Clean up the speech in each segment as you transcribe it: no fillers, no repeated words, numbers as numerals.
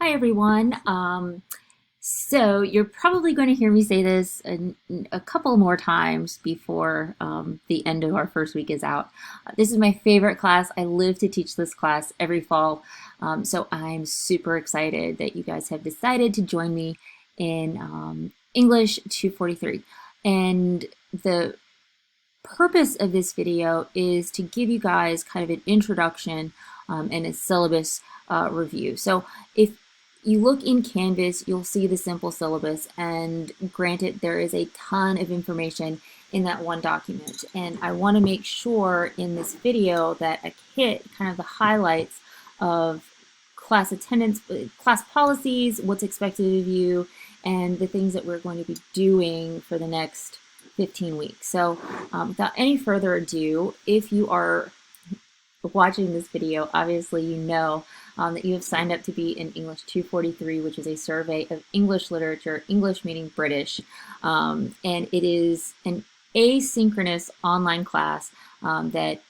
Hi everyone. So you're probably going to hear me say this a couple more times before the end of our first week is out. This is my favorite class. I live to teach this class every fall. So I'm super excited that you guys have decided to join me in English 243. And the purpose of this video is to give you guys kind of an introduction and a syllabus review. So if you look in Canvas, you'll see the simple syllabus, and granted, there is a ton of information in that one document. And I want to make sure in this video that I hit kind of the highlights of class attendance, class policies, what's expected of you, and the things that we're going to be doing for the next 15 weeks. So without any further ado, if you are watching this video, obviously you know that you have signed up to be in English 243, which is a survey of English literature, English meaning British, and it is an asynchronous online class that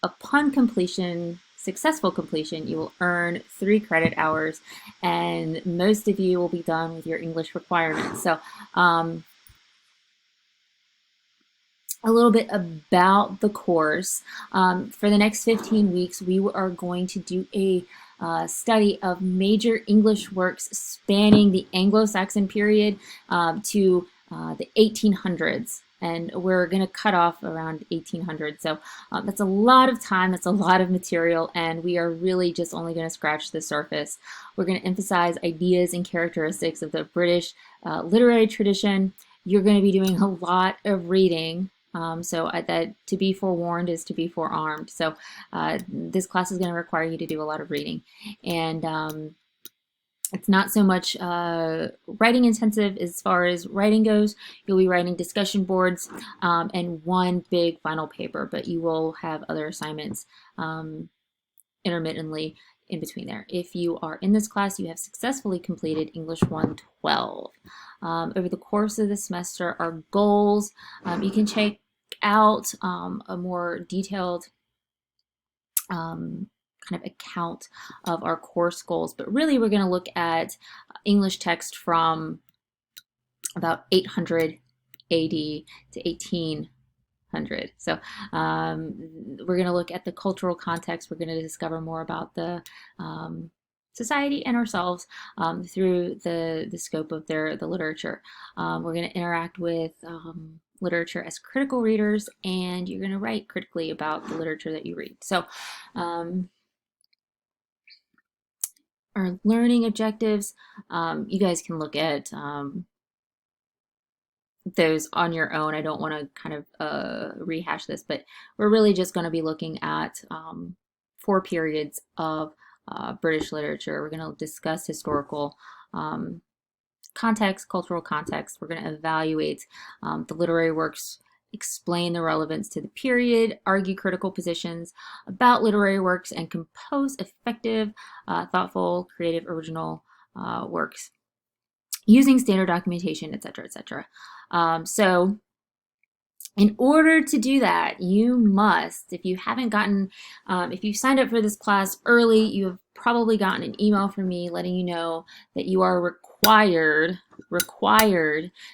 upon completion, successful completion, you will earn 3 credit hours, and most of you will be done with your English requirements. So a little bit about the course. For the next 15 weeks, we are going to do a study of major English works spanning the Anglo-Saxon period to the 1800s. And we're going to cut off around 1800. So that's a lot of time, that's a lot of material, and we are really just only going to scratch the surface. We're going to emphasize ideas and characteristics of the British literary tradition. You're going to be doing a lot of reading. That to be forewarned is to be forearmed. So this class is going to require you to do a lot of reading, and it's not so much writing intensive as far as writing goes. You'll be writing discussion boards and one big final paper, but you will have other assignments intermittently in between there. If you are in this class, you have successfully completed English 112. Over the course of the semester, our goals, you can check out a more detailed kind of account of our course goals, but really we're going to look at English text from about 800 AD to 1800. So we're going to look at the cultural context. We're going to discover more about the society and ourselves through the scope of the literature. We're going to interact with literature as critical readers, and you're going to write critically about the literature that you read. So our learning objectives, you guys can look at those on your own. I don't want to kind of rehash this, but we're really just going to be looking at 4 periods of British literature. We're going to discuss historical context, cultural context. We're going to evaluate the literary works, explain the relevance to the period, argue critical positions about literary works, and compose effective, thoughtful, creative, original works using standard documentation, etc., etc. So in order to do that, you must, if you haven't gotten, if you signed up for this class early, you have probably gotten an email from me letting you know that you are required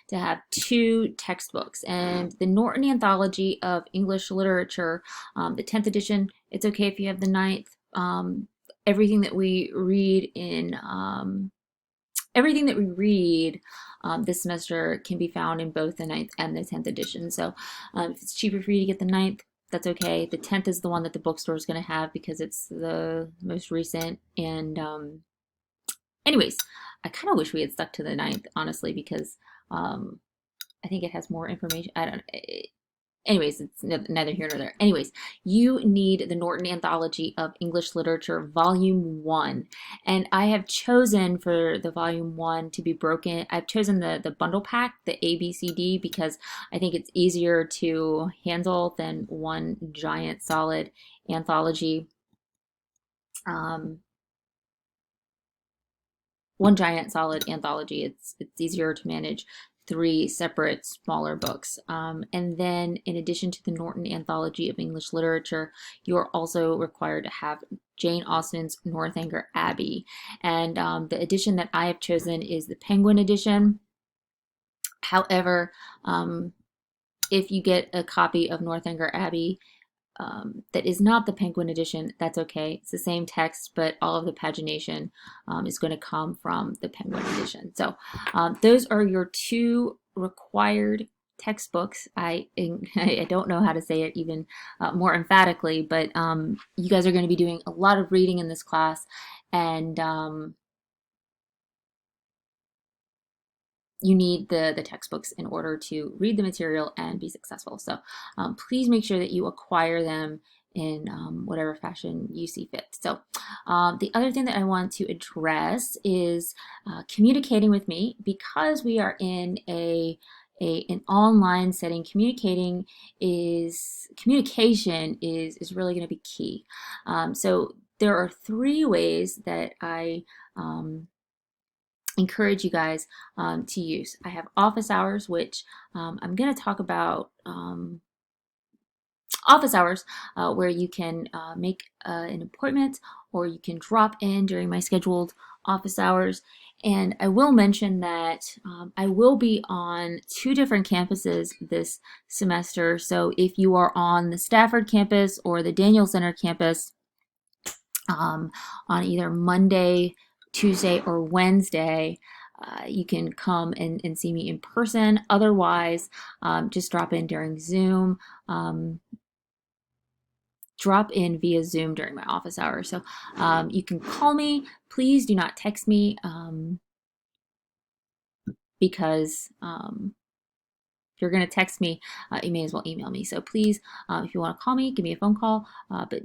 to have 2 textbooks. And the Norton Anthology of English Literature, the 10th edition, it's okay if you have the 9th. Everything that we read this semester can be found in both the 9th and the 10th edition. So if it's cheaper for you to get the 9th, that's okay. The 10th is the one that the bookstore is going to have because it's the most recent. And anyways, I kind of wish we had stuck to the 9th, honestly, because I think it has more information. I don't. Anyways, it's neither here nor there. Anyways, you need the Norton Anthology of English Literature, Volume 1. And I have chosen for the Volume 1 to be broken. I've chosen the bundle pack, the ABCD, because I think it's easier to handle than one giant solid anthology. One giant solid anthology. It's easier to manage 3 separate smaller books. And then in addition to the Norton Anthology of English Literature, you are also required to have Jane Austen's Northanger Abbey. And the edition that I have chosen is the Penguin edition. However, if you get a copy of Northanger Abbey that is not the Penguin edition, that's okay. It's the same text, but all of the pagination is going to come from the Penguin edition. So those are your 2 required textbooks. I don't know how to say it even more emphatically, but you guys are going to be doing a lot of reading in this class, and you need the textbooks in order to read the material and be successful. So please make sure that you acquire them in whatever fashion you see fit. So the other thing that I want to address is communicating with me. Because we are in an online setting. Communication is really going to be key. So there are 3 ways that I encourage you guys to use. I have office hours, which I'm going to talk about. Office hours where you can make an appointment, or you can drop in during my scheduled office hours. And I will mention that I will be on 2 different campuses this semester. So if you are on the Stafford campus or the Daniel Center campus on either Monday, Tuesday, or Wednesday, you can come and see me in person. Otherwise, just drop in during Zoom. Drop in via Zoom during my office hours. So you can call me. Please do not text me because if you're going to text me, you may as well email me. So please, if you want to call me, give me a phone call, but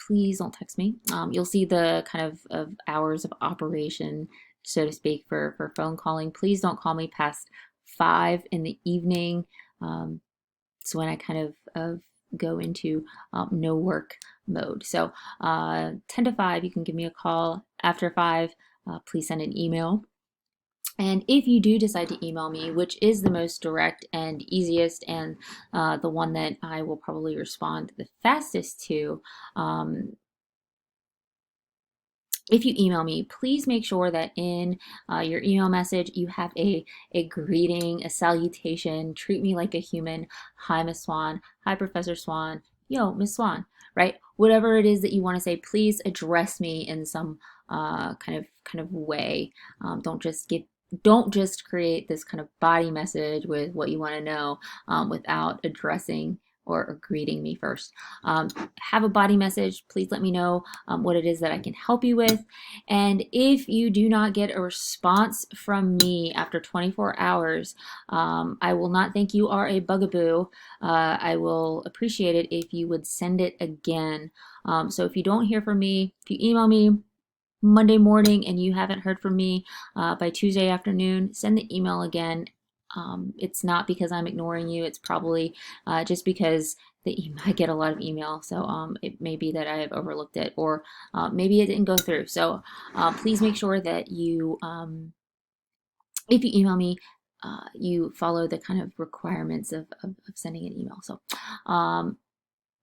please don't text me. You'll see the kind of hours of operation, so to speak, for phone calling. Please don't call me past 5 in the evening. It's when I kind of go into no work mode. So 10 to 5, you can give me a call. After 5, please send an email. And if you do decide to email me, which is the most direct and easiest, and the one that I will probably respond the fastest to, if you email me, please make sure that in your email message you have a greeting, a salutation. Treat me like a human. Hi, Miss Swan. Hi, Professor Swan. Yo, Miss Swan. Right? Whatever it is that you want to say, please address me in some kind of way. Don't just create this kind of body message with what you want to know without addressing or greeting me first. Have a body message. Please let me know what it is that I can help you with. And if you do not get a response from me after 24 hours, I will not think you are a bugaboo. I will appreciate it if you would send it again. So if you don't hear from me, if you email me Monday morning and you haven't heard from me by Tuesday afternoon, send the email again. It's not because I'm ignoring you. It's probably just because I get a lot of email. So it may be that I have overlooked it, or maybe it didn't go through. So please make sure that you, if you email me, you follow the kind of requirements of sending an email. So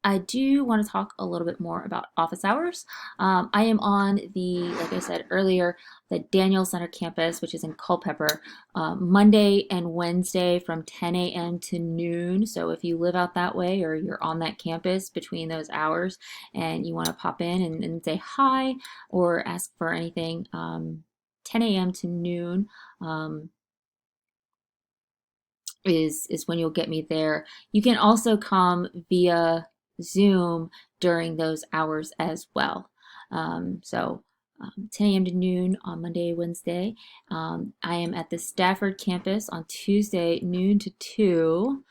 I do want to talk a little bit more about office hours. I am on like I said earlier, the Daniel Center campus, which is in Culpeper, Monday and Wednesday from 10 a.m. to noon. So if you live out that way or you're on that campus between those hours and you want to pop in and say hi or ask for anything, 10 a.m. to noon is when you'll get me there. You can also come via Zoom during those hours as well. 10 a.m. to noon on Monday, Wednesday. I am at the Stafford campus on Tuesday, noon to 2.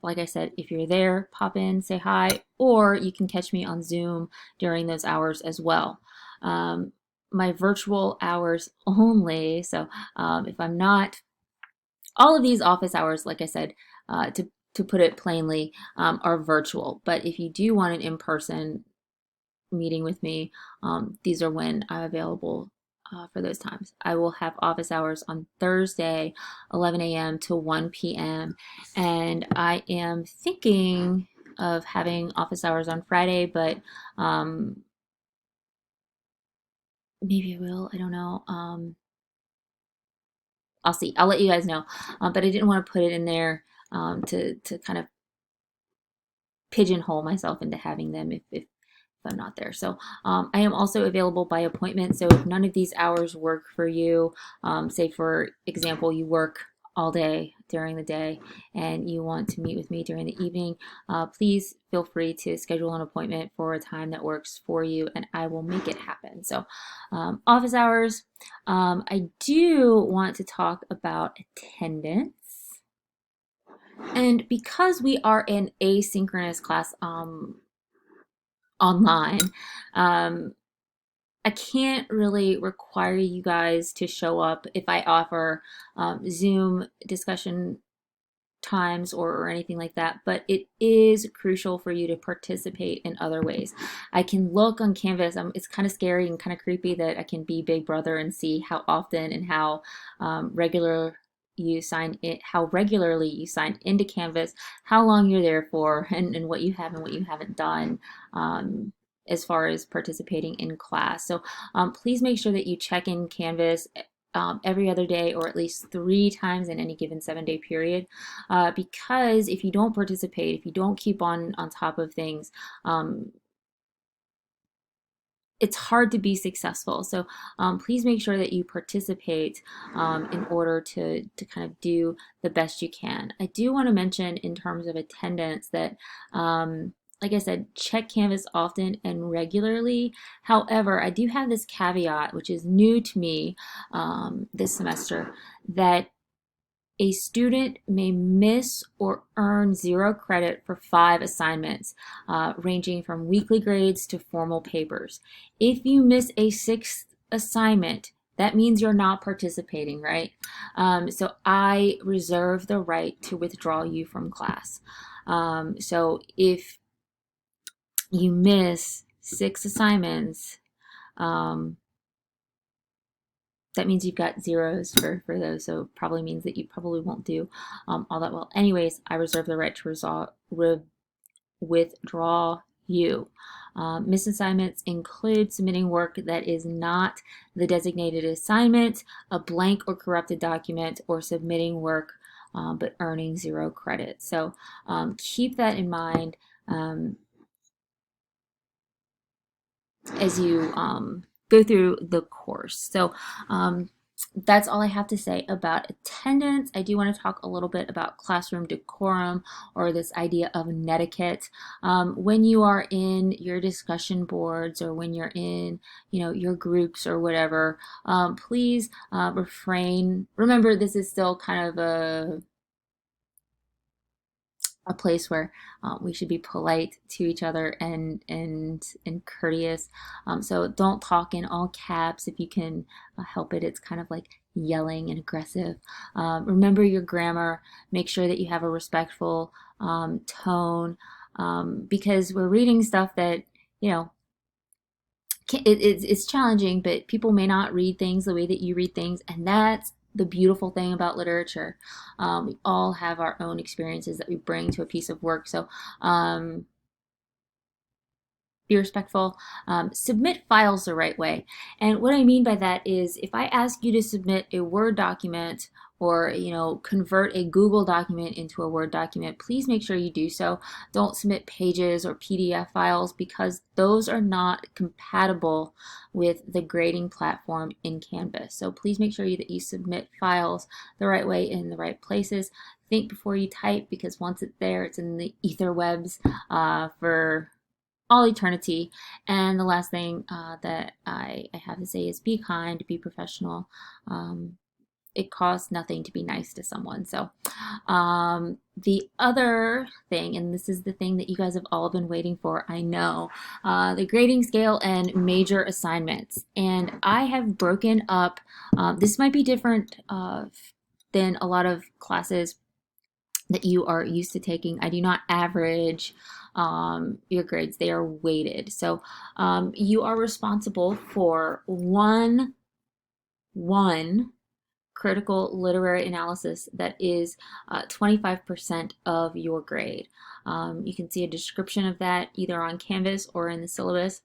Like I said, if you're there, pop in, say hi, or you can catch me on Zoom during those hours as well. My virtual hours only, so if I'm not, all of these office hours, like I said, to put it plainly, are virtual. But if you do want an in-person meeting with me, these are when I'm available for those times. I will have office hours on Thursday, 11 a.m. to 1 p.m. And I am thinking of having office hours on Friday, but maybe I will. I don't know. I'll see. I'll let you guys know. But I didn't want to put it in there to kind of pigeonhole myself into having them if I'm not there. So I am also available by appointment. So if none of these hours work for you, say for example, you work all day during the day and you want to meet with me during the evening, please feel free to schedule an appointment for a time that works for you and I will make it happen. So office hours, I do want to talk about attendance. And because we are in asynchronous class online, I can't really require you guys to show up if I offer Zoom discussion times or anything like that, but it is crucial for you to participate in other ways. I can look on Canvas. It's kind of scary and kind of creepy that I can be Big Brother and see how often and how how regularly you sign into Canvas, how long you're there for, and what you have and what you haven't done. As far as participating in class. So please make sure that you check in Canvas every other day or at least 3 times in any given 7-day period, because if you don't participate, if you don't keep on top of things, it's hard to be successful. So please make sure that you participate in order to kind of do the best you can. I do want to mention in terms of attendance that like I said, check Canvas often and regularly. However, I do have this caveat, which is new to me this semester, that a student may miss or earn 0 credit for 5 assignments, ranging from weekly grades to formal papers. If you miss a 6th assignment, that means you're not participating, right? So I reserve the right to withdraw you from class. So if you miss 6 assignments, that means you've got zeros for those. So it probably means that you probably won't do all that well. Anyways, I reserve the right to withdraw you. Missed assignments include submitting work that is not the designated assignment, a blank or corrupted document, or submitting work but earning 0 credit. So keep that in mind as you go through the course. So that's all I have to say about attendance. I do want to talk a little bit about classroom decorum, or this idea of netiquette. When you are in your discussion boards or when you're in, your groups or whatever, please refrain. Remember, this is still kind of a place where we should be polite to each other and courteous. So don't talk in all caps if you can help it. It's kind of like yelling and aggressive. Remember your grammar. Make sure that you have a respectful tone, because we're reading stuff that it's challenging, but people may not read things the way that you read things, and that's the beautiful thing about literature. We all have our own experiences that we bring to a piece of work. So be respectful, submit files the right way. And what I mean by that is if I ask you to submit a Word document or convert a Google document into a Word document, please make sure you do so. Don't submit pages or PDF files because those are not compatible with the grading platform in Canvas. So please make sure that you submit files the right way in the right places. Think before you type, because once it's there, it's in the ether webs for all eternity. And the last thing that I have to say is be kind, be professional. It costs nothing to be nice to someone. So the other thing, and this is the thing that you guys have all been waiting for, I know, the grading scale and major assignments. And I have broken up, this might be different than a lot of classes that you are used to taking. I do not average your grades. They are weighted. So you are responsible for one one critical literary analysis that is 25% of your grade. You can see a description of that either on Canvas or in the syllabus.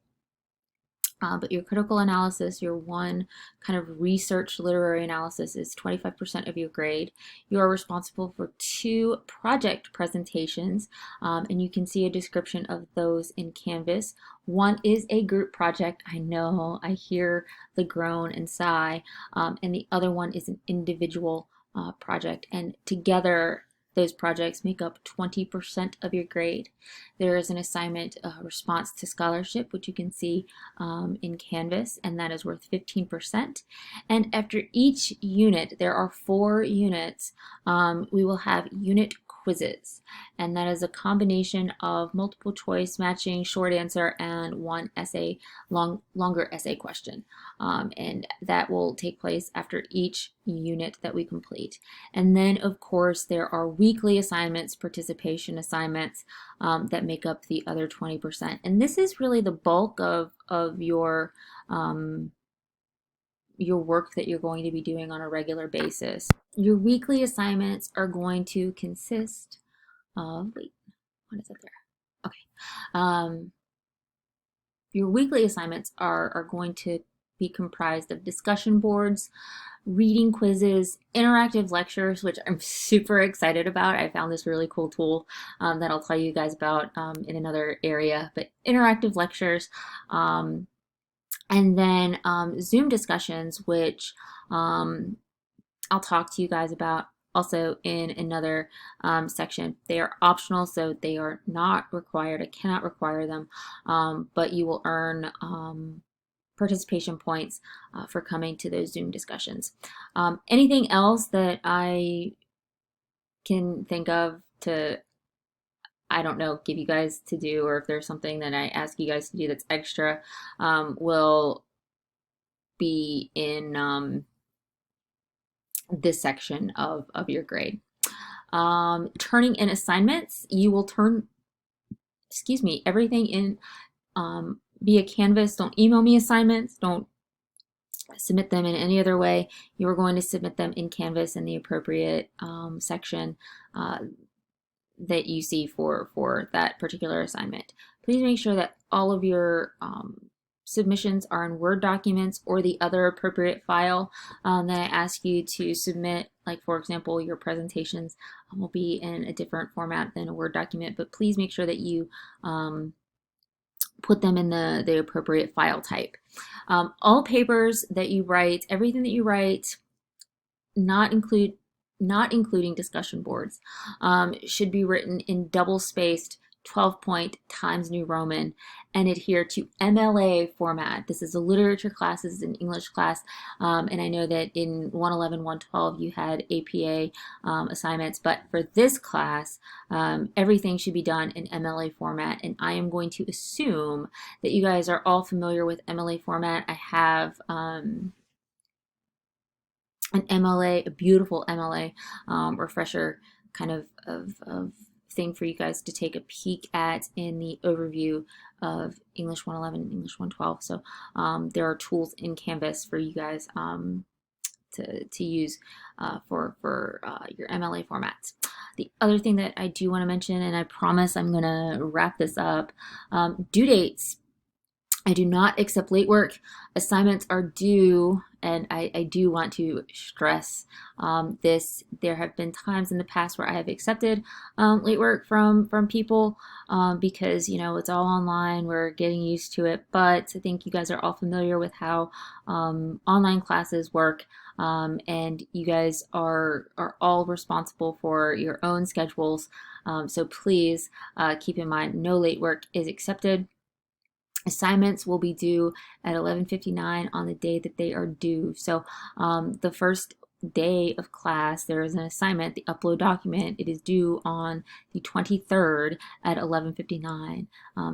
But your critical analysis, your one kind of research literary analysis, is 25% of your grade. You are responsible for 2 project presentations, and you can see a description of those in Canvas. One is a group project. I know, I hear the groan and sigh. And the other one is an individual project. And together, those projects make up 20% of your grade. There is an assignment response to scholarship, which you can see in Canvas, and that is worth 15%. And after each unit, there are 4 units, we will have unit quizzes, and that is a combination of multiple choice, matching, short answer, and one essay, longer essay question. And that will take place after each unit that we complete. And then, of course, there are weekly assignments, participation assignments, that make up the other 20%. And this is really the bulk of your work that you're going to be doing on a regular basis. Your weekly assignments are going to consist of, wait, what is it there? Okay. Your weekly assignments are going to be comprised of discussion boards, reading quizzes, interactive lectures, which I'm super excited about. I found this really cool tool that I'll tell you guys about in another area, but interactive lectures, and then Zoom discussions, which I'll talk to you guys about also in another section. They are optional, so they are not required. I cannot require them, but you will earn participation points for coming to those Zoom discussions. Anything else that I can think of to, I don't know, give you guys to do, or if there's something that I ask you guys to do that's extra, will be in this section of your grade. Turning in assignments, you will turn, everything in via Canvas. Don't email me assignments. Don't submit them in any other way. You are going to submit them in Canvas in the appropriate section that you see for that particular assignment. Please make sure that all of your submissions are in Word documents or the other appropriate file that I ask you to submit. Like, for example, your presentations will be in a different format than a Word document, but please make sure that you put them in the appropriate file type. All papers that you write, everything that you write, not including discussion boards, should be written in double-spaced 12-point Times New Roman and adhere to MLA format. This is a literature class, this is an English class, and I know that in 111, 112 you had APA assignments, but for this class, everything should be done in MLA format, and I am going to assume that you guys are all familiar with MLA format. I have an MLA, a beautiful MLA refresher kind of thing for you guys to take a peek at in the overview of English 111 and English 112. So there are tools in Canvas for you guys to use for your MLA formats. The other thing that I do want to mention, and I promise I'm going to wrap this up, due dates. I do not accept late work. Assignments are due, and I do want to stress this. There have been times in the past where I have accepted late work from people because, you know, it's all online. We're getting used to it, but I think you guys are all familiar with how online classes work, and you guys are all responsible for your own schedules. So please keep in mind, no late work is accepted. Assignments will be due at 11:59 on the day that they are due. So the first day of class, there is an assignment, the upload document. It is due on the 23rd at 11:59.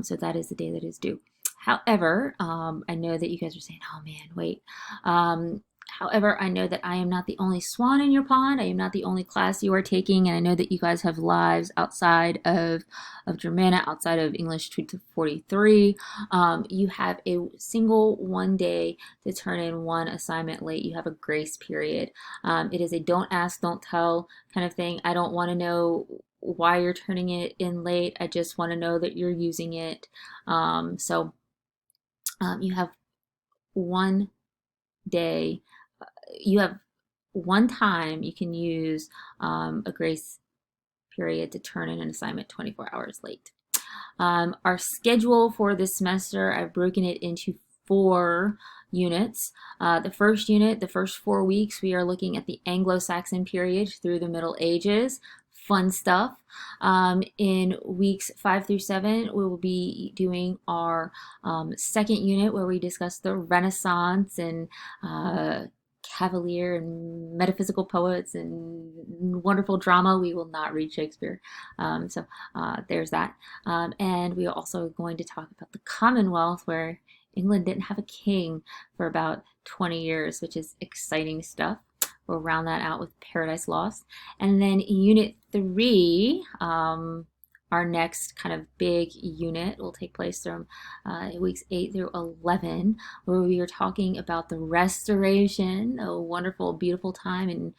So that is the day that is due. However, I know that you guys are saying, oh man, wait. However, I know that I am not the only swan in your pond. I am not the only class you are taking, and I know that you guys have lives outside of Germana, outside of English 2 to 43. You have a single 1 day to turn in one assignment late. You have a grace period. It is a don't ask, don't tell kind of thing. I don't want to know why you're turning it in late. I just want to know that you're using it. You have 1 day, you have one time you can use a grace period to turn in an assignment 24 hours late. Our schedule for this semester, I've broken it into 4 units. The first unit, the first 4 weeks, we are looking at the Anglo-Saxon period through the Middle Ages. Fun stuff. In weeks 5 through 7, we will be doing our second unit where we discuss the Renaissance and Cavalier and metaphysical poets and wonderful drama. We will not read Shakespeare. There's that. And we are also going to talk about the Commonwealth, where England didn't have a king for about 20 years, which is exciting stuff. We'll round that out with Paradise Lost. And then Unit 3, our next kind of big unit, will take place from weeks 8 through 11, where we are talking about the Restoration, a wonderful, beautiful time in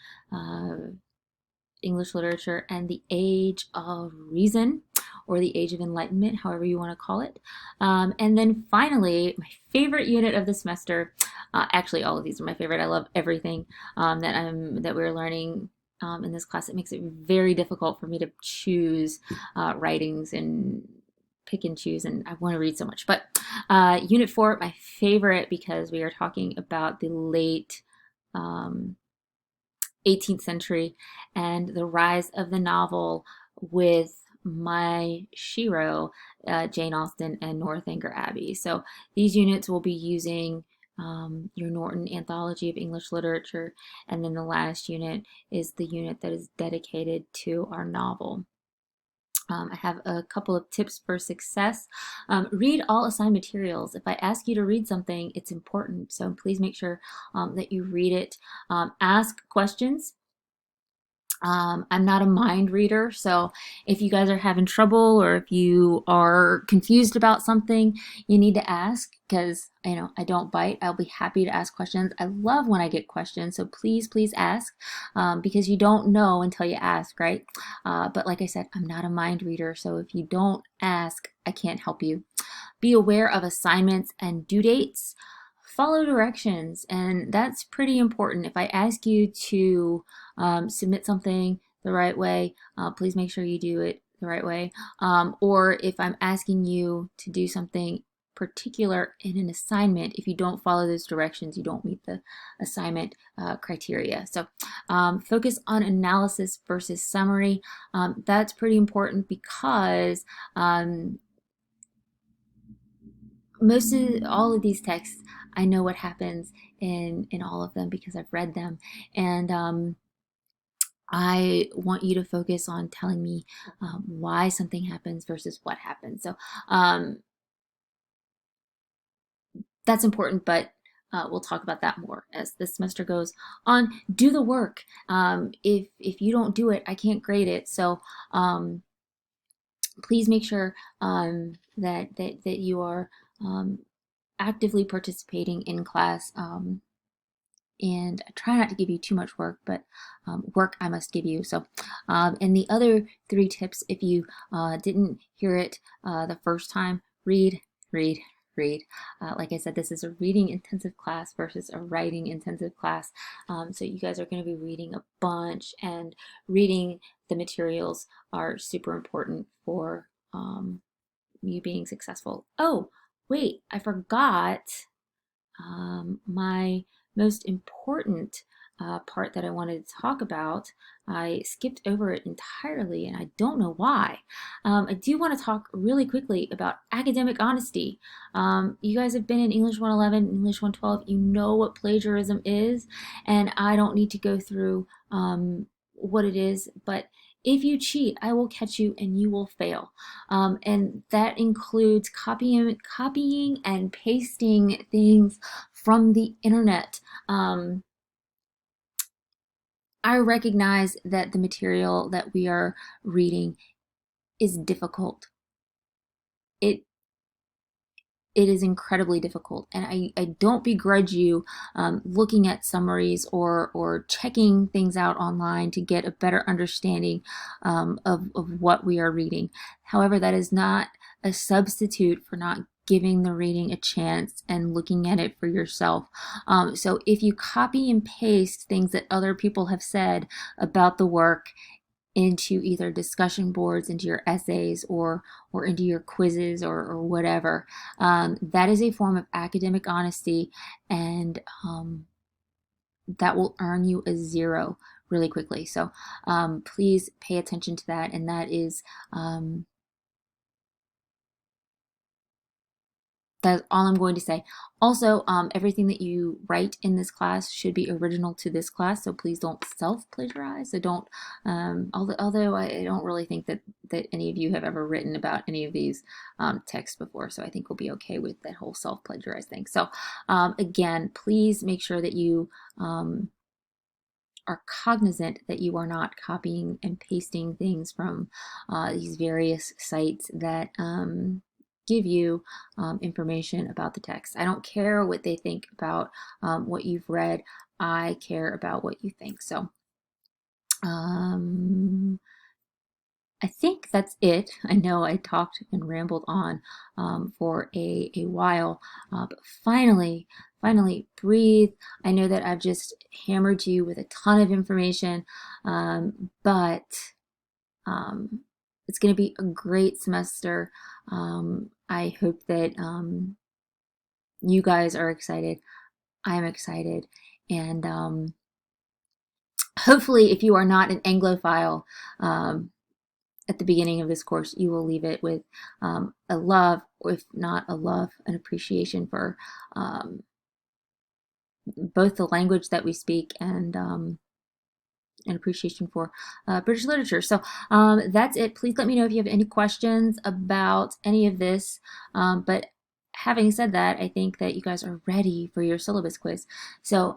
English literature, and the Age of Reason, or the Age of Enlightenment, however you want to call it. And then finally, my favorite unit of the semester, actually all of these are my favorite. I love everything that we're learning in this class. It makes it very difficult for me to choose writings and pick and choose, and I want to read so much. But Unit 4, my favorite, because we are talking about the late 18th century and the rise of the novel with my Shiro, Jane Austen, and Northanger Abbey. So these units will be using your Norton Anthology of English Literature, and then the last unit is the unit that is dedicated to our novel. I have a couple of tips for success. Read all assigned materials. If I ask you to read something, it's important, so please make sure that you read it. Ask questions. I'm not a mind reader, so if you guys are having trouble or if you are confused about something, you need to ask, because I don't bite. I'll be happy to ask questions. I love when I get questions, so please ask, because you don't know until you ask, right? But like I said, I'm not a mind reader, so if you don't ask, I can't help you. Be aware of assignments and due dates. Follow directions, and that's pretty important. If I ask you to submit something the right way, please make sure you do it the right way. Or if I'm asking you to do something particular in an assignment, if you don't follow those directions, you don't meet the assignment criteria. So focus on analysis versus summary. That's pretty important, because most of all of these texts, I know what happens in all of them because I've read them, and I want you to focus on telling me why something happens versus what happens. So that's important, but we'll talk about that more as the semester goes on. Do the work. If you don't do it, I can't grade it. So please make sure that you are actively participating in class, and I try not to give you too much work, but work I must give you. So and the other 3 tips, if you didn't hear it the first time, read. Like I said, this is a reading intensive class versus a writing intensive class, so you guys are going to be reading a bunch, and reading the materials are super important for you being successful. Oh, wait, I forgot my most important part that I wanted to talk about. I skipped over it entirely, and I don't know why. I do want to talk really quickly about academic honesty. You guys have been in English 111, English 112. You know what plagiarism is, and I don't need to go through what it is, but if you cheat, I will catch you and you will fail. And that includes copying and pasting things from the internet. I recognize that the material that we are reading is difficult. It it is incredibly difficult, and I don't begrudge you looking at summaries or checking things out online to get a better understanding of what we are reading. However, that is not a substitute for not giving the reading a chance and looking at it for yourself. So if you copy and paste things that other people have said about the work into either discussion boards, into your essays, or into your quizzes, or whatever. That is a form of academic honesty, and that will earn you a zero really quickly. So please pay attention to that, and that is that's all I'm going to say. Also, everything that you write in this class should be original to this class, so please don't self-plagiarize. So don't, although I don't really think that any of you have ever written about any of these texts before, so I think we'll be okay with that whole self-plagiarize thing. So again, please make sure that you are cognizant that you are not copying and pasting things from these various sites that give you information about the text. I don't care what they think about what you've read. I care about what you think. So I think that's it. I know I talked and rambled on for a while, but finally breathe. I know that I've just hammered you with a ton of information, but it's going to be a great semester. I hope that you guys are excited. I'm excited. And hopefully, if you are not an Anglophile, at the beginning of this course, you will leave it with a love, or if not a love, an appreciation for both the language that we speak and an appreciation for British literature. So that's it. Please let me know if you have any questions about any of this. But having said that, I think that you guys are ready for your syllabus quiz. So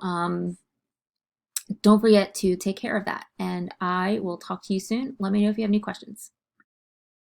don't forget to take care of that. And I will talk to you soon. Let me know if you have any questions.